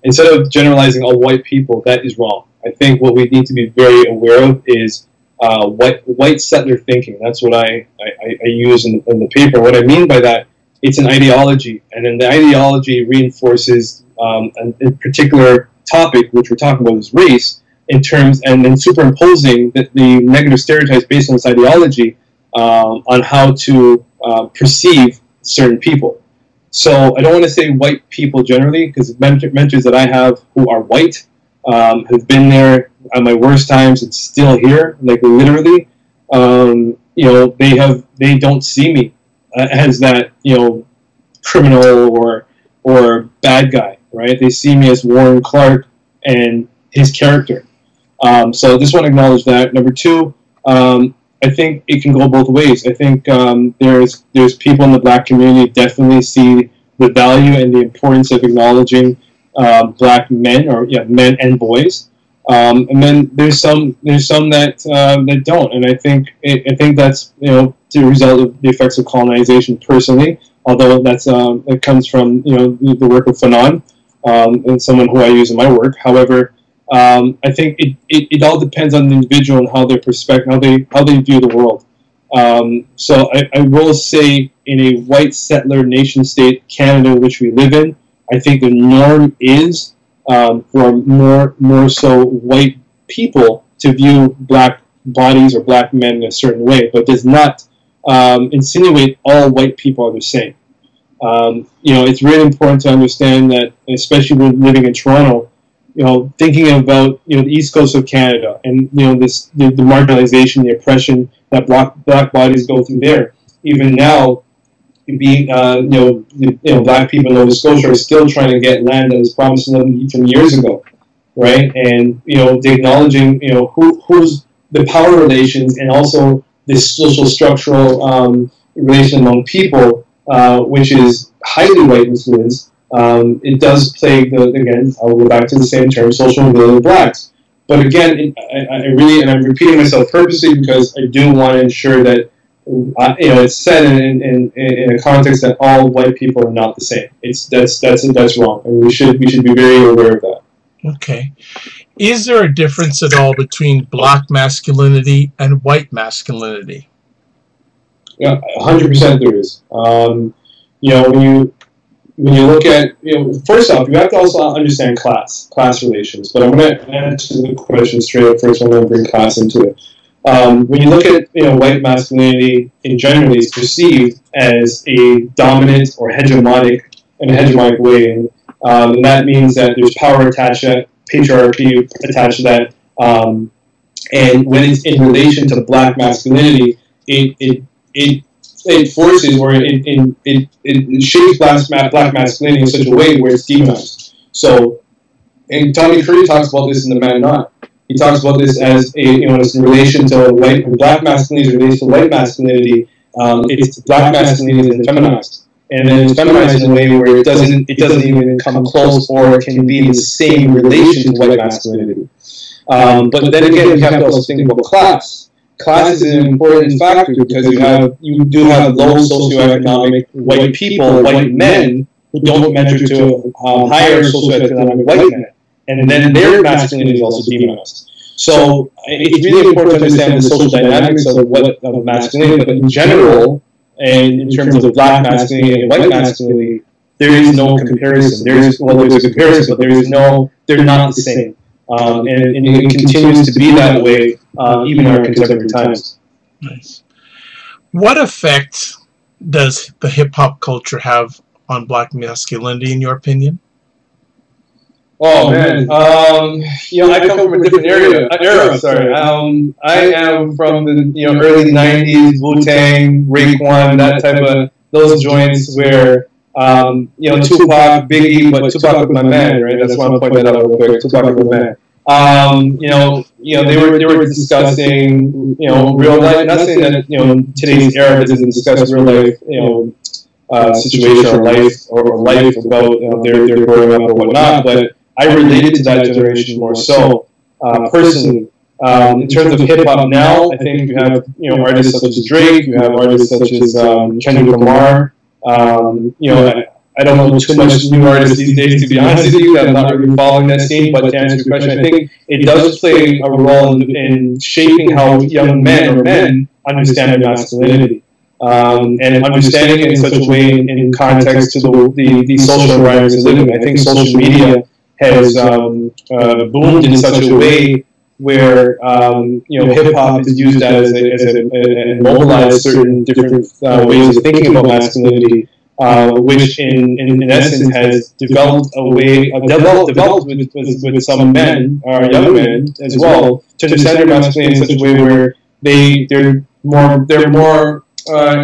Instead of generalizing all white people, that is wrong. I think what we need to be very aware of is white settler thinking. That's what I use in the paper. What I mean by that, it's an ideology, and then the ideology reinforces a particular topic, which we're talking about is race, in terms, and then superimposing the negative stereotypes based on this ideology on how to perceive certain people. So I don't want to say white people generally, because mentors that I have who are white have been there at my worst times and still here, like literally. They don't see me as that criminal or bad guy, right? They see me as Warren Clarke and his character. So I just want to acknowledge that. Number two, I think it can go both ways. I think there's people in the black community definitely see the value and the importance of acknowledging black men, or men and boys. And then there's some that don't, and I think that's the result of the effects of colonization. Personally, although it comes from the work of Fanon, and someone who I use in my work. However, I think it all depends on the individual and how their perspective, how they view the world. So I will say, in a white settler nation state, Canada, which we live in, I think the norm is for more so white people to view black bodies or black men in a certain way, but does not insinuate all white people are the same. It's really important to understand that, especially when living in Toronto, thinking about the East Coast of Canada and the marginalization, the oppression that black bodies go through there. Even now, being black people in Nova Scotia are still trying to get land that was promised to them from years ago, right? And acknowledging who's the power relations and also this social structural relation among people, which is highly white influenced. It does plague again, I'll go back to the same term, social mobility of blacks. But again, I really, and I'm repeating myself purposely because I do want to ensure that it's said in a context that all white people are not the same. That's wrong, and we should be very aware of that. Okay. Is there a difference at all between black masculinity and white masculinity? Yeah, 100% there is. When you look at, first off, you have to also understand class relations. But I'm going to answer the question straight up first. I'm going to bring class into it. When you look at white masculinity in general, is perceived as a dominant or hegemonic way, and that means that there's power attached to that, patriarchy attached to that, and when it's in relation to black masculinity, it forces or it shapes black masculinity in such a way where it's demonized. So, and Tommy Curry talks about this in The Man Not. He talks about this as it's in relation to black masculinity, in relation to white masculinity. It's black masculinity is feminized, and then it's feminized in a way where it doesn't even come close or can be in the same relation to white masculinity. But then again, you have to also think about class. Class is an important factor because you do have low socioeconomic white people, white men, who don't measure to higher socioeconomic white men. And then their masculinity is also demonized. So it's really important to understand the social dynamics of masculinity, but in general, and in terms of black masculinity and white masculinity, there is no comparison. There's a comparison, but they're not the same. And it continues to be that way even in our contemporary times. Nice. What effect does the hip-hop culture have on black masculinity, in your opinion? Oh man, I come from a different era. Sorry, I am from the early '90s, Wu-Tang, Raekwon, that type of those joints where Tupac, Biggie, but Tupac was my man, right? That's why I'm pointing that out real quick. Tupac was my man. They were discussing real life. Not saying that today's era doesn't discuss real life situation or life about their growing up or whatnot. But I related to that generation more so personally. In terms of hip hop now, I think you have artists such as Drake, you have artists such as Kendrick Lamar. I don't know too much new artists these days, to be honest with you. I'm not really following that scene, but to answer your question, I think it does play a role in shaping how young men understand their masculinity. And understanding it in such a way in context to the social environments they live in. I think social media has boomed in such a way where hip hop is used as a mobilized certain different ways of thinking about masculinity, which in essence has developed with some men or young men as well to understand their masculinity in such a way where they're more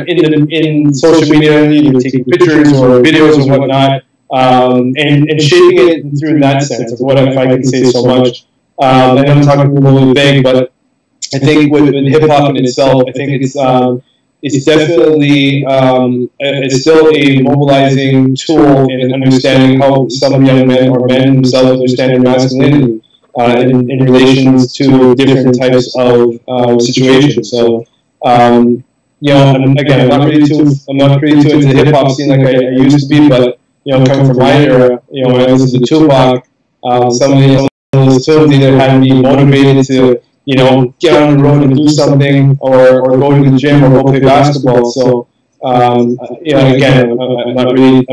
in social media, either taking pictures or videos or whatnot, and shaping it through that sense of what if I can say so much. I know I'm talking a little bit vague, but I think with hip hop in itself, I think it's definitely it's still a mobilizing tool in understanding how some young men or men themselves understand their masculinity in relations to different types of situations. So. I'm not really too into the hip hop scene like I used to be, but coming from my era, when I listened to Tupac, some of those tunes either had me motivated to get on the road and do something, or go to the gym or go play basketball. So I'm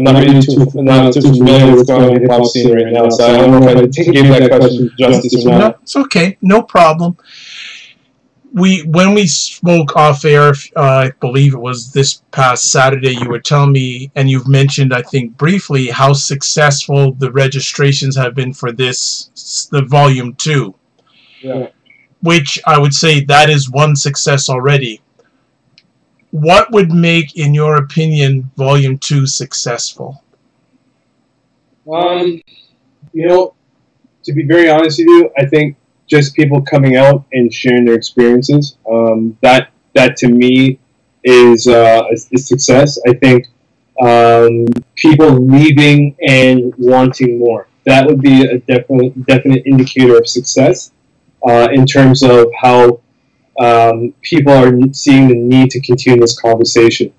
not too familiar with what's going on in the hip hop scene right now. So I don't know if I gave that question justice or not. No, it's okay, no problem. When we spoke off air, I believe it was this past Saturday, you were telling me, and you've mentioned, I think, briefly, how successful the registrations have been for the Volume 2. Yeah. Which I would say that is one success already. What would make, in your opinion, Volume 2 successful? To be very honest with you, I think just people coming out and sharing their experiences. That to me is success. I think people leaving and wanting more. That would be a definite indicator of success in terms of how people are seeing the need to continue this conversation.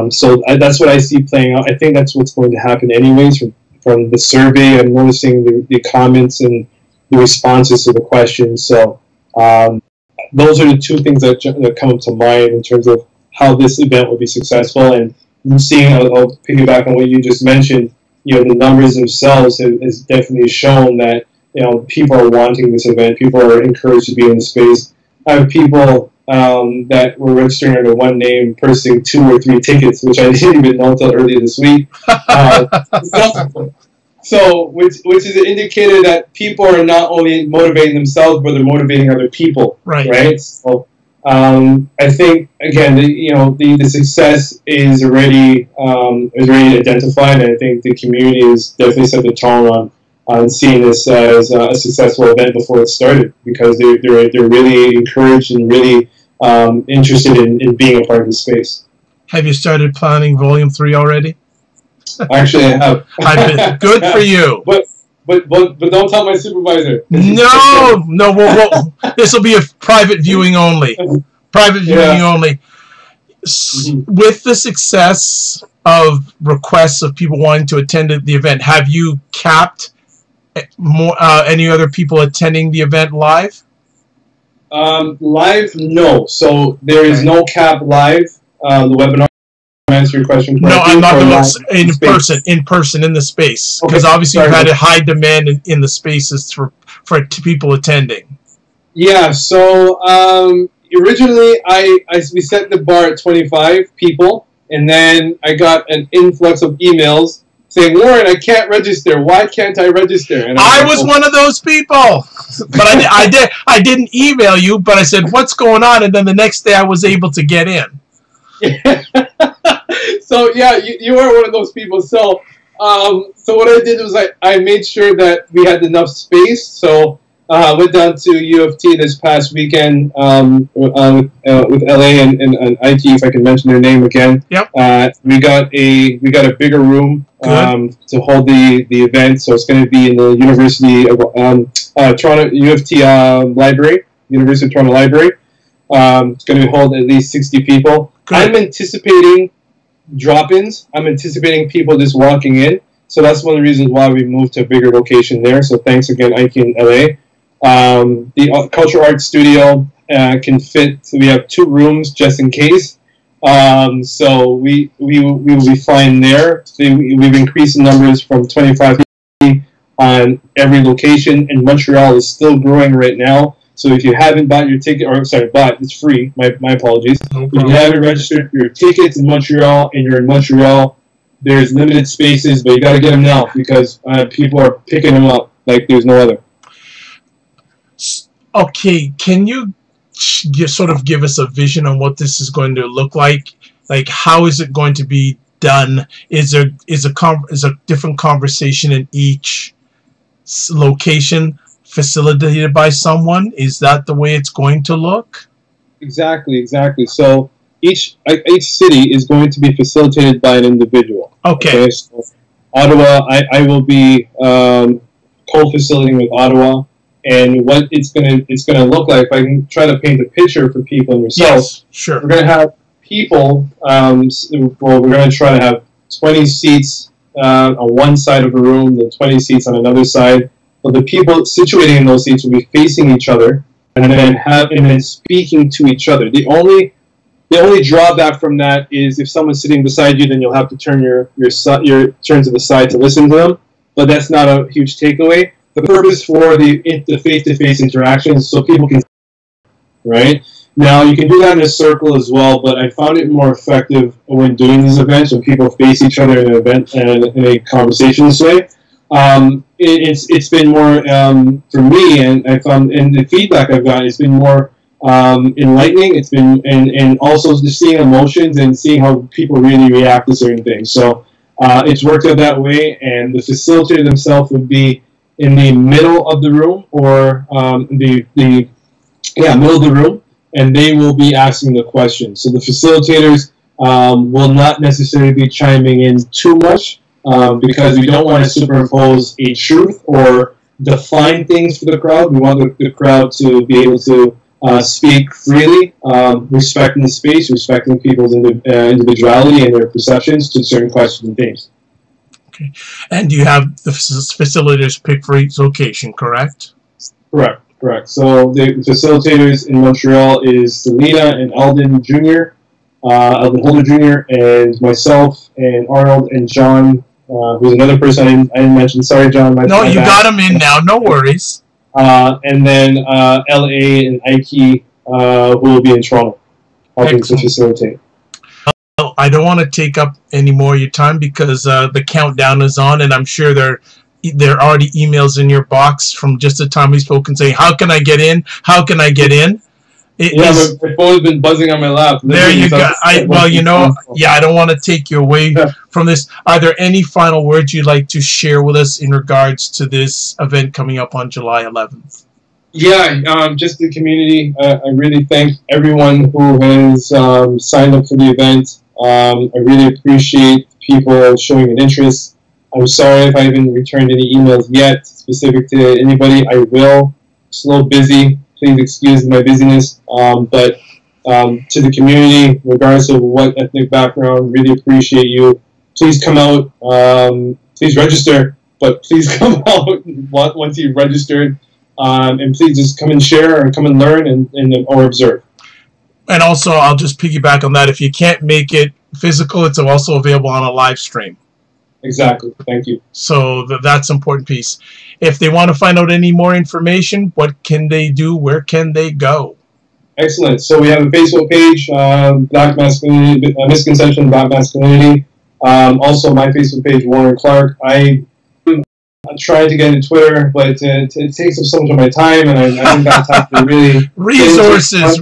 So that's what I see playing out. I think that's what's going to happen anyways. From the survey, I'm noticing the comments and the responses to the questions. So those are the two things that come up to mind in terms of how this event will be successful. And seeing, I'll piggyback on what you just mentioned, the numbers themselves has definitely shown that people are wanting this event. People are encouraged to be in the space. I have people that were registering under one name purchasing 2 or 3 tickets, which I didn't even know until earlier this week. So, which is an indicator that people are not only motivating themselves, but they're motivating other people. Right. So, I think again, the success is already identified, and I think the community has definitely set the tone on seeing this as a successful event before it started, because they're really encouraged and really interested in being a part of the space. Have you started planning Volume 3 already? Actually, I have. Good for you. But don't tell my supervisor. No. This will be a private viewing only. Private viewing only. With the success of requests of people wanting to attend the event, have you capped any other people attending the event live? Live, no. So there is no cap live. The webinar. Answer your question. No, I'm not going to in person in the space, because obviously you've had a high demand in the spaces for people attending. Yeah. So originally we set the bar at 25 people, and then I got an influx of emails saying, "Warren, I can't register. Why can't I register?" And I was one of those people, but I didn't email you, but I said, "What's going on?" And then the next day I was able to get in. Yeah. So yeah, you are one of those people. So what I did was I made sure that we had enough space. So Went down to U of T this past weekend with LA and IT, if I can mention their name again. Yep. We got a bigger room to hold the event, so it's going to be in the University of Toronto U of T library, University of Toronto Library. It's going to hold at least 60 people. Good. I'm anticipating drop-ins. I'm anticipating people just walking in. So that's one of the reasons why we moved to a bigger location there. So thanks again, Ike in LA. The Cultural Arts Studio can fit. So we have 2 rooms just in case. So we will be fine there. So we've increased the numbers from 25 on every location, and Montreal is still growing right now. So if you haven't bought your ticket, it's free. My apologies. No problem. If you haven't registered for your tickets in Montreal and you're in Montreal, there's limited spaces, but you got to get them now because people are picking them up like there's no other. Okay, can you just sort of give us a vision on what this is going to look like? Like, how is it going to be done? Is a different conversation in each location facilitated by someone? Is that the way it's going to look? Exactly. So each city is going to be facilitated by an individual. Okay. So Ottawa, I will be co-facilitating with Ottawa, and what it's gonna look like. If I can try to paint a picture for people and yourself. Yes, sure. We're gonna have people. We're gonna try to have 20 seats on one side of the room, then 20 seats on another side. But the people situated in those seats will be facing each other and then speaking to each other. The only drawback from that is if someone's sitting beside you, then you'll have to turn your turn to the side to listen to them. But that's not a huge takeaway. The purpose for the face-to-face interaction is so people can, right? Now you can do that in a circle as well, but I found it more effective when doing these events when people face each other in an event and in a conversation this way. It's been more for me, and I found, and the feedback I've got, it's been more enlightening. It's been and also just seeing emotions and seeing how people really react to certain things. So it's worked out that way, and the facilitator themselves would be in the middle of the room or middle of the room, and they will be asking the questions. So the facilitators will not necessarily be chiming in too much. Because we don't want to superimpose a truth or define things for the crowd. We want the crowd to be able to speak freely, respecting the space, respecting people's individuality and their perceptions to certain questions and things. Okay. And you have the facilitators pick for each location, correct? Correct. So the facilitators in Montreal is Selena and Alden Jr., Alden Holder Jr., and myself and Arnold and John, who's another person I didn't mention. Sorry, John. No, you got him in now. No worries. And then LA and Ike who will be in Toronto, helping to facilitate. Well, I don't want to take up any more of your time because the countdown is on, and I'm sure there are already emails in your box from just the time we spoke and saying, "How can I get in? How can I get in?" My phone's been buzzing on my lap. There you go. I don't want to take you away from this. Are there any final words you'd like to share with us in regards to this event coming up on July 11th? Yeah, just the community. I really thank everyone who has signed up for the event. I really appreciate people showing an interest. I'm sorry if I haven't returned any emails yet specific to anybody. I will. Slow, busy. Please excuse my busyness, but to the community, regardless of what ethnic background, really appreciate you. Please come out. Please register, but please come out once you've registered, and please just come and share or come and learn or observe. And also, I'll just piggyback on that. If you can't make it physical, it's also available on a live stream. Exactly. Thank you. So that's an important piece. If they want to find out any more information, what can they do? Where can they go? Excellent. So we have a Facebook page, Black Masculinity, Misconception Black Masculinity. Also, my Facebook page, Warren Clarke. I'm trying to get into Twitter, but it takes up so much of my time, and I haven't got time to really... Resources!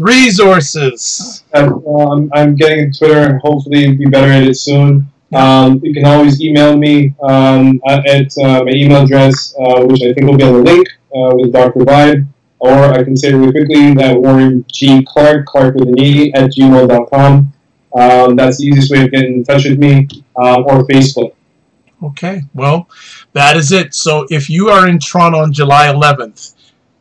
I'm getting into Twitter and hopefully be better at it soon. You can always email me at my email address, which I think will be on the link with Dr. Vibe, or I can say really quickly that Warren G. Clarke, Clarke with an E, at gmail.com. That's the easiest way of getting in touch with me, or Facebook. Okay, well, that is it. So if you are in Toronto on July 11th,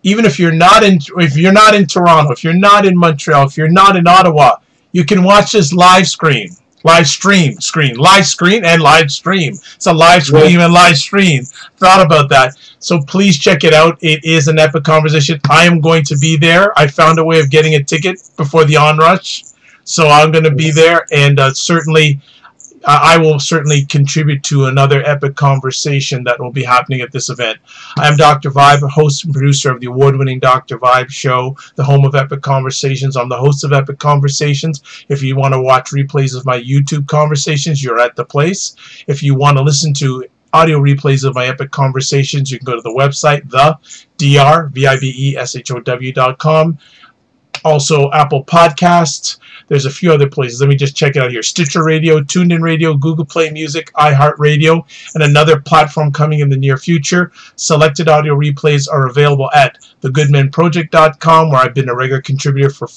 even if you're not in Toronto, if you're not in Montreal, if you're not in Ottawa, you can watch this live stream. It's a live stream and live stream. Thought about that. So please check it out. It is an epic conversation. I am going to be there. I found a way of getting a ticket before the onrush, so I'm going to be there, and I will certainly contribute to another epic conversation that will be happening at this event. I am Dr. Vibe, host and producer of the award-winning Dr. Vibe Show, the home of epic conversations. I'm the host of Epic Conversations. If you want to watch replays of my YouTube conversations, you're at the place. If you want to listen to audio replays of my epic conversations, you can go to the website, thedrvibeshow.com. Also, Apple Podcasts. There's a few other places. Let me just check it out here. Stitcher Radio, TuneIn Radio, Google Play Music, iHeartRadio, and another platform coming in the near future. Selected audio replays are available at thegoodmenproject.com, where I've been a regular contributor for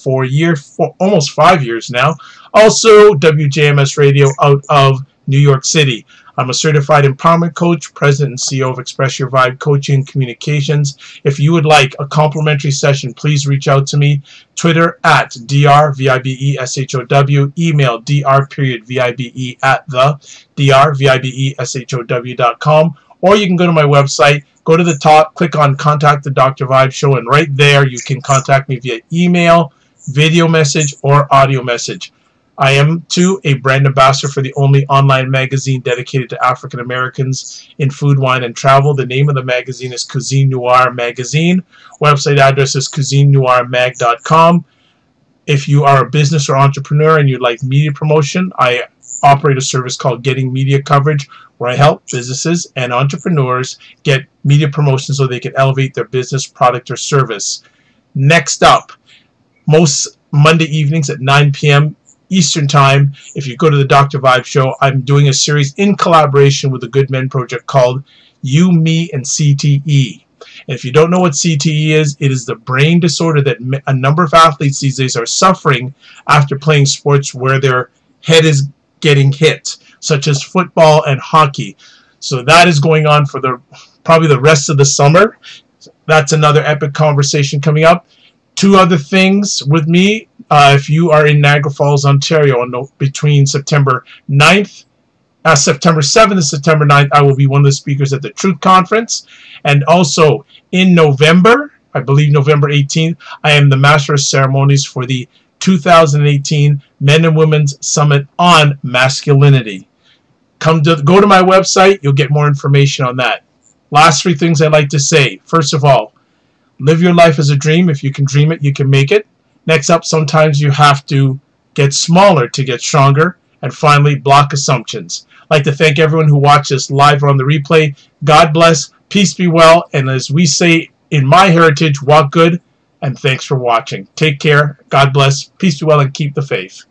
almost 5 years now. Also, WJMS Radio out of New York City. I'm a certified empowerment coach, president and CEO of Express Your Vibe Coaching and Communications. If you would like a complimentary session, please reach out to me. Twitter at drvibeshow, email dr.vibe at the drvibeshow.com, or you can go to my website, go to the top, click on Contact the Dr. Vibe Show, and right there you can contact me via email, video message, or audio message. I am, too, a brand ambassador for the only online magazine dedicated to African Americans in food, wine, and travel. The name of the magazine is Cuisine Noir Magazine. Website address is cuisinenoirmag.com. If you are a business or entrepreneur and you'd like media promotion, I operate a service called Getting Media Coverage, where I help businesses and entrepreneurs get media promotion so they can elevate their business, product, or service. Next up, most Monday evenings at 9 p.m. Eastern Time, if you go to the Dr. Vibe Show, I'm doing a series in collaboration with the Good Men Project called You, Me, and CTE. And if you don't know what CTE is, it is the brain disorder that a number of athletes these days are suffering after playing sports where their head is getting hit, such as football and hockey. So that is going on for probably the rest of the summer. That's another epic conversation coming up. Two other things with me. If you are in Niagara Falls, Ontario, between September 7th and September 9th, I will be one of the speakers at the Truth Conference. And also in November, I believe November 18th, I am the Master of Ceremonies for the 2018 Men and Women's Summit on Masculinity. Go to my website. You'll get more information on that. Last three things I'd like to say. First of all, live your life as a dream. If you can dream it, you can make it. Next up, sometimes you have to get smaller to get stronger. And finally, block assumptions. I'd like to thank everyone who watched this live or on the replay. God bless, peace be well, and as we say in my heritage, walk good, and thanks for watching. Take care, God bless, peace be well, and keep the faith.